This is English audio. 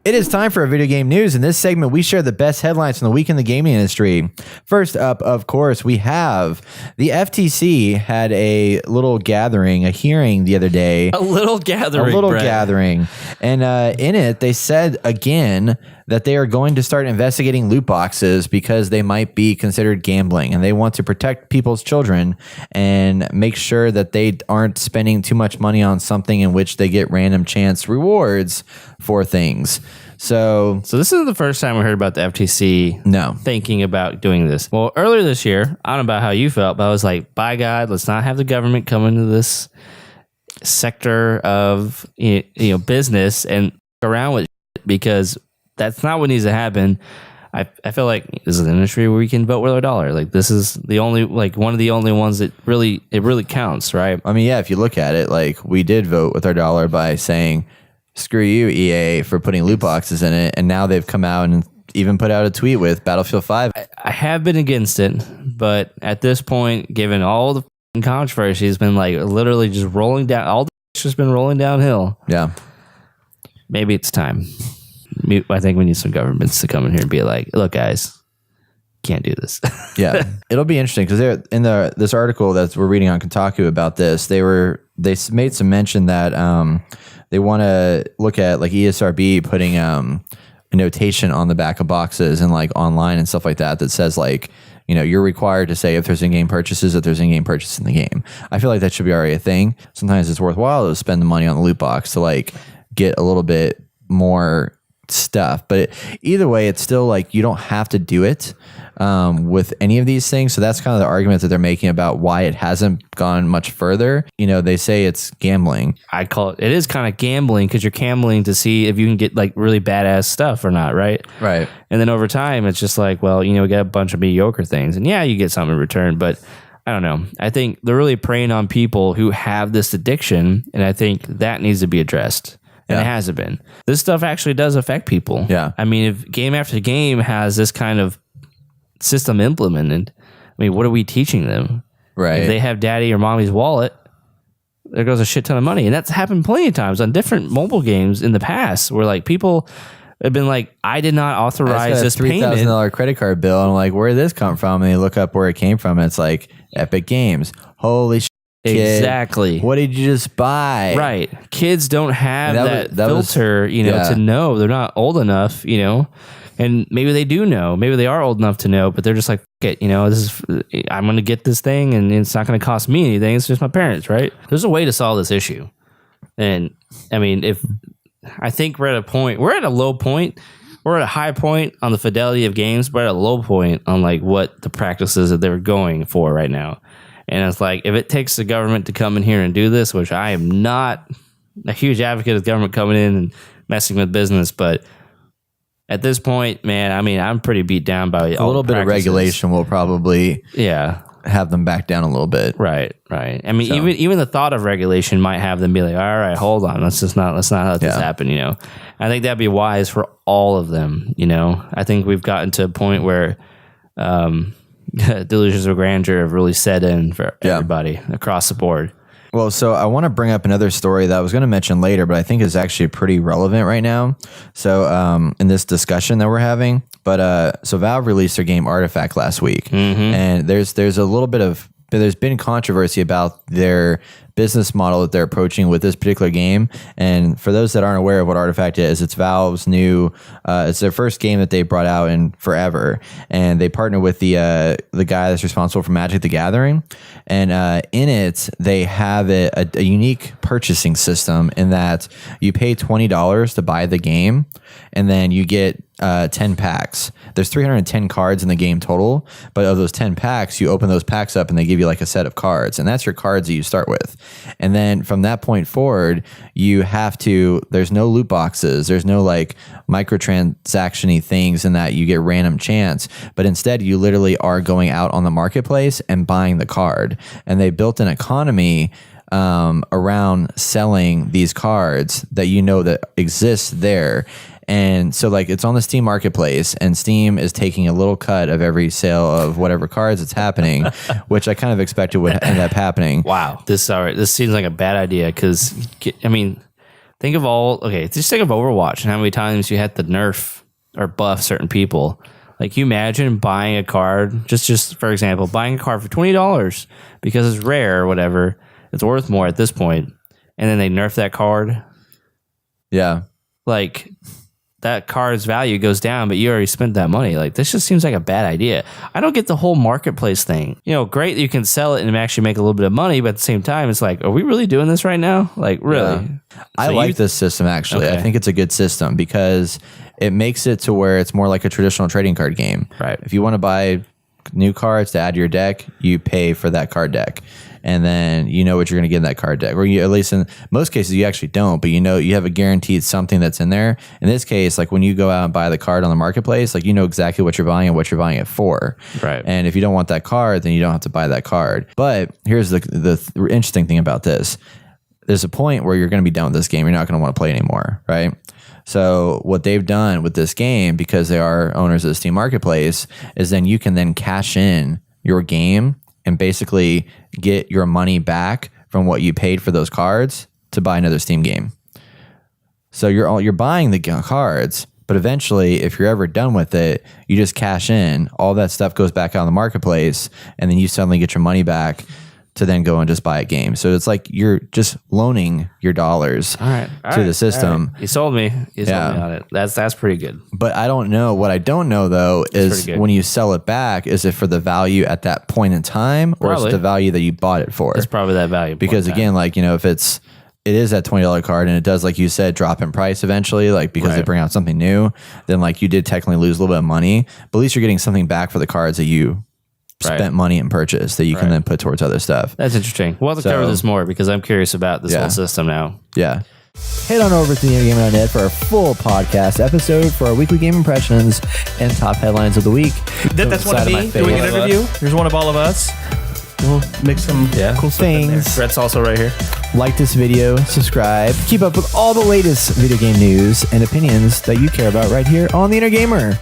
It is time for a video game news. In this segment, we share the best headlines from the week in the gaming industry. First up, of course, we have the FTC had a little gathering, a hearing the other day. A little gathering. And in it, they said again that they are going to start investigating loot boxes because they might be considered gambling, and they want to protect people's children and make sure that they aren't spending too much money on something in which they get random chance rewards for things. So this is the first time we heard about the FTC thinking about doing this. Well, earlier this year, I don't know about how you felt, but I was like, by God, let's not have the government come into this sector of business and fuck around with it, because that's not what needs to happen. I feel like this is an industry where we can vote with our dollar. Like, this is the only, like, one of the only ones that really counts, right? I mean, yeah, if you look at it, like, we did vote with our dollar by saying, screw you, EA, for putting loot boxes in it. And now they've come out and even put out a tweet with Battlefield 5. I have been against it, but at this point, given all the controversy, has been like literally just rolling down. All the just been rolling downhill. Yeah. Maybe it's time. I think we need some governments to come in here and be like, look, guys, can't do this. Yeah. It'll be interesting because they're in this article that we're reading on Kotaku about this. They made some mention that they want to look at like ESRB putting a notation on the back of boxes and like online and stuff like that says like, you're required to say if there's in-game purchases, if there's in-game purchase in the game. I feel like that should be already a thing. Sometimes it's worthwhile to spend the money on the loot box to like get a little bit more stuff. But either way, it's still like you don't have to do it with any of these things. So that's kind of the argument that they're making about why it hasn't gone much further. They say it's gambling. I call it is kind of gambling because you're gambling to see if you can get like really badass stuff or not, right? Right. And then over time, it's just like, well, we get a bunch of mediocre things, and yeah, you get something in return, but I don't know. I think they're really preying on people who have this addiction, and I think that needs to be addressed. And it hasn't been. This stuff actually does affect people. Yeah. I mean, if game after game has this kind of system implemented, I mean, what are we teaching them? Right. If they have daddy or mommy's wallet, there goes a shit ton of money. And that's happened plenty of times on different mobile games in the past where like people have been like, I did not authorize this payment. $3,000 credit card bill. And I'm like, where did this come from? And they look up where it came from. And it's like Epic Games. Holy shit. Kid, exactly. What did you just buy? Right. Kids don't have that filter, to know. They're not old enough, and maybe they do know. Maybe they are old enough to know, but they're just like, I'm going to get this thing and it's not going to cost me anything. It's just my parents, right? There's a way to solve this issue. And I mean, I think we're at a low point. We're at a high point on the fidelity of games, but at a low point on like what the practices that they're going for right now. And it's like, if it takes the government to come in here and do this, which I am not a huge advocate of government coming in and messing with business, but at this point, man, I mean, I'm pretty beat down by a little bit of regulation will probably have them back down a little bit. Right. I mean, even the thought of regulation might have them be like, all right, hold on, let's not let this happen. I think that'd be wise for all of them. I think we've gotten to a point where delusions of grandeur have really set in for everybody across the board. Well, so I want to bring up another story that I was going to mention later, but I think is actually pretty relevant right now. So in this discussion that we're having, so Valve released their game Artifact last week, and there's been controversy about their business model that they're approaching with this particular game. And for those that aren't aware of what Artifact is, it's Valve's new, it's their first game that they brought out in forever. And they partner with the guy that's responsible for Magic the Gathering. And in it, they have a unique purchasing system in that you pay $20 to buy the game, and then you get 10 packs. There's 310 cards in the game total, but of those 10 packs, you open those packs up and they give you like a set of cards, and that's your cards that you start with. And then from that point forward, there's no loot boxes, there's no like microtransaction-y things in that you get random chance, but instead you literally are going out on the marketplace and buying the card. And they built an economy around selling these cards that exists there. And so like it's on the Steam marketplace, and Steam is taking a little cut of every sale of whatever cards it's happening, which I kind of expected would end up happening. Wow. This seems like a bad idea because, I mean, Think of Overwatch and how many times you had to nerf or buff certain people. Like, you imagine buying a card, just for example, buying a card for $20 because it's rare or whatever. It's worth more at this point, and then they nerf that card. Yeah. Like, that card's value goes down, but you already spent that money. Like, this just seems like a bad idea. I don't get the whole marketplace thing. You know, great that you can sell it and actually make a little bit of money, but at the same time, it's like, are we really doing this right now? Like, really? Yeah. I like this system, actually. Okay. I think it's a good system because it makes it to where it's more like a traditional trading card game. Right. If you want to buy new cards to add to your deck, you pay for that card deck. And then you know what you're going to get in that card deck. Or you, at least in most cases, you actually don't, but you know you have a guaranteed something that's in there. In this case, like when you go out and buy the card on the marketplace, like you know exactly what you're buying and what you're buying it for. Right. And if you don't want that card, then you don't have to buy that card. But here's the interesting thing about this. There's a point where you're going to be done with this game. You're not going to want to play anymore, right? So what they've done with this game, because they are owners of the Steam Marketplace, is then you can then cash in your game and basically get your money back from what you paid for those cards to buy another Steam game. So you're buying the cards, but eventually, if you're ever done with it, you just cash in. All that stuff goes back out on the marketplace, and then you suddenly get your money back to then go and just buy a game. So it's like you're just loaning your dollars to the system. You sold me. You sold me on it. That's pretty good. But I don't know. What I don't know, though, is when you sell it back, is it for the value at that point in time, or is it the value that you bought it for? It's probably that value. Because again, like, you know, if it is that $20 card and it does, like you said, drop in price eventually, like because they bring out something new, then like you did technically lose a little bit of money, but at least you're getting something back for the cards that you spent money and purchased that you can then put towards other stuff. That's interesting. We'll have to cover this more because I'm curious about this whole system now. Yeah. Head on over to thegamer.net for a full podcast episode for our weekly game impressions and top headlines of the week. That's one of me doing an interview. Here's one of all of us. We'll make some cool things. Brett's also right here. Like this video, subscribe, keep up with all the latest video game news and opinions that you care about right here on The Inner Gamer.